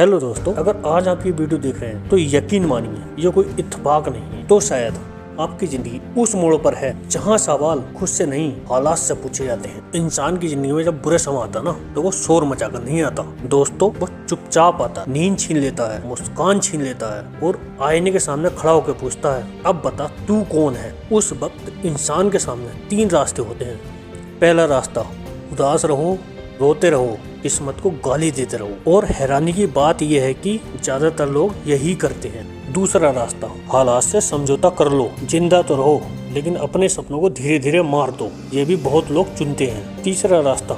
Hello दोस्तों, अगर आज आप ये वीडियो देख रहे हैं तो यकीन मानिए ये कोई इत्तेफाक नहीं है। तो शायद आपकी जिंदगी उस मोड़ पर है जहाँ सवाल खुद से नहीं हालात से पूछे जाते हैं। इंसान की जिंदगी में जब बुरा समय आता ना तो वो शोर मचाकर नहीं आता दोस्तों, वो चुपचाप आता, नींद छीन लेता है, मुस्कान छीन लेता है और आईने के सामने खड़ा होकर पूछता है, अब बता तू कौन है। उस वक्त इंसान के सामने 3 रास्ते होते हैं। पहला रास्ता, उदास रहो, रोते रहो, किस्मत को गाली देते रहो। और हैरानी की बात यह है कि ज्यादातर लोग यही करते हैं। दूसरा रास्ता, हालात से समझौता कर लो, जिंदा तो रहो लेकिन अपने सपनों को धीरे धीरे मार दो। ये भी बहुत लोग चुनते हैं। तीसरा रास्ता,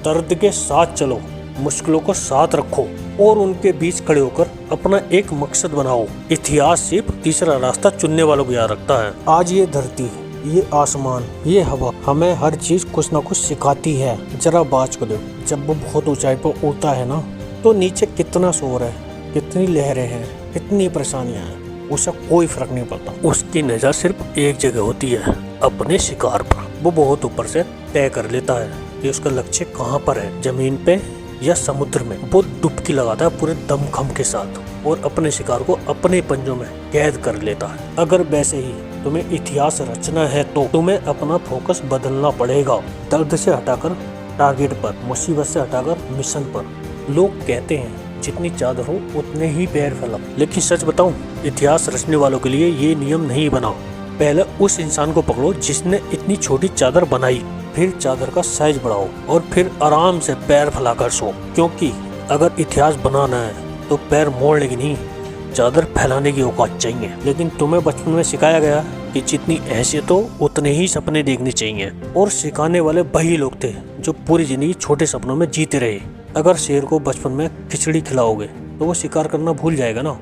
दर्द के साथ चलो, मुश्किलों को साथ रखो और उनके बीच खड़े होकर अपना एक मकसद बनाओ। इतिहास सिर्फ तीसरा रास्ता चुनने वालों को याद रखता है। आज ये धरती, ये आसमान, ये हवा हमें हर चीज कुछ ना कुछ सिखाती है। जरा बाज को देखो, जब वो बहुत ऊंचाई पर उड़ता है ना तो नीचे कितना शोर है, कितनी लहरें हैं, कितनी परेशानियां हैं, उसे कोई फर्क नहीं पड़ता। उसकी नजर सिर्फ एक जगह होती है, अपने शिकार पर। वो बहुत ऊपर से तय कर लेता है कि उसका लक्ष्य कहाँ पर है, जमीन पे या समुद्र में। वो डुबकी लगाता है पूरे दमखम के साथ और अपने शिकार को अपने पंजों में कैद कर लेता है। अगर वैसे ही तुम्हें इतिहास रचना है तो तुम्हें अपना फोकस बदलना पड़ेगा। दर्द से हटाकर टारगेट पर, मुसीबत से हटाकर मिशन पर। लोग कहते हैं जितनी चादर हो उतने ही पैर फैलाओ, लेकिन सच बताऊं, इतिहास रचने वालों के लिए ये नियम नहीं बना। पहले उस इंसान को पकड़ो जिसने इतनी छोटी चादर बनाई, फिर चादर का साइज बढ़ाओ और फिर आराम से पैर फैलाकर सो। क्योंकि अगर इतिहास बनाना है तो पैर मोड़ने की नहीं, चादर फैलाने की औकात चाहिए। लेकिन तुम्हें बचपन में सिखाया गया कि जितनी हैसियत हो उतने ही सपने देखने चाहिए। और सिखाने वाले वही लोग थे जो पूरी जिंदगी छोटे सपनों में जीते रहे। अगर शेर को बचपन में खिचड़ी खिलाओगे तो वो शिकार करना भूल जाएगा ना,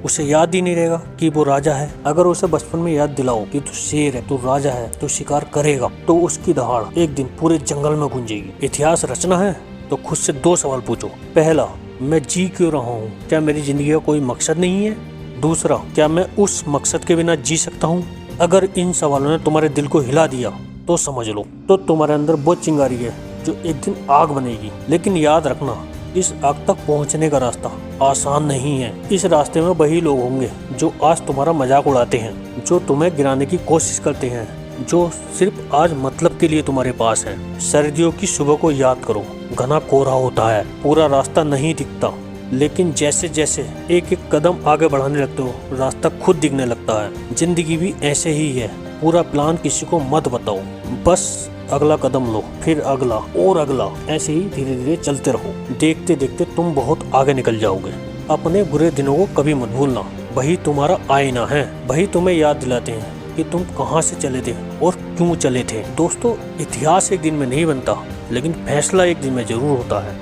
उसे याद ही नहीं रहेगा कि वो राजा है। अगर उसे बचपन में याद दिलाओ कि तू शेर है, तू राजा है, तू शिकार करेगा, तो उसकी दहाड़ एक दिन पूरे जंगल में गूंजेगी। इतिहास रचना है तो खुद से 2 सवाल पूछो। पहला, मैं जी क्यों रहा हूँ? क्या मेरी जिंदगी का कोई मकसद नहीं है? दूसरा, क्या मैं उस मकसद के बिना जी सकता हूँ? अगर इन सवालों ने तुम्हारे दिल को हिला दिया तो समझ लो तो तुम्हारे अंदर वो चिंगारी है जो एक दिन आग बनेगी। लेकिन याद रखना, इस आग तक पहुँचने का रास्ता आसान नहीं है। इस रास्ते में वही लोग होंगे जो आज तुम्हारा मजाक उड़ाते हैं, जो तुम्हें गिराने की कोशिश करते हैं, जो सिर्फ आज मतलब के लिए तुम्हारे पास है। सर्दियों की सुबह को याद करो, घना कोहरा होता है, पूरा रास्ता नहीं दिखता, लेकिन जैसे जैसे एक एक कदम आगे बढ़ाने लगते हो रास्ता खुद दिखने लगता है। जिंदगी भी ऐसे ही है, पूरा प्लान किसी को मत बताओ, बस अगला कदम लो, फिर अगला और अगला, ऐसे ही धीरे धीरे चलते रहो। देखते देखते तुम बहुत आगे निकल जाओगे। अपने बुरे दिनों को कभी मत भूलना, वही तुम्हारा आईना है, वही तुम्हें याद दिलाते हैं कि तुम कहाँ से चले थे और क्यों चले थे। दोस्तों, इतिहास एक दिन में नहीं बनता, लेकिन फैसला एक दिन में जरूर होता है।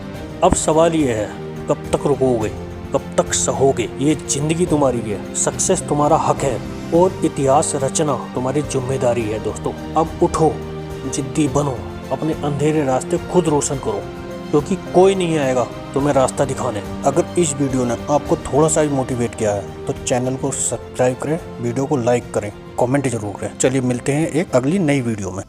अब सवाल ये है, कब तक रुकोगे, कब तक सहोगे? ये जिंदगी तुम्हारी है, सक्सेस तुम्हारा हक है और इतिहास रचना तुम्हारी जिम्मेदारी है। दोस्तों, अब उठो, जिद्दी बनो, अपने अंधेरे रास्ते खुद रोशन करो, क्योंकि कोई नहीं आएगा तुम्हें रास्ता दिखाने। अगर इस वीडियो ने आपको थोड़ा सा भी मोटिवेट किया है तो चैनल को सब्सक्राइब करें, वीडियो को लाइक करें, कमेंट जरूर करें। चलिए मिलते हैं एक अगली नई वीडियो में।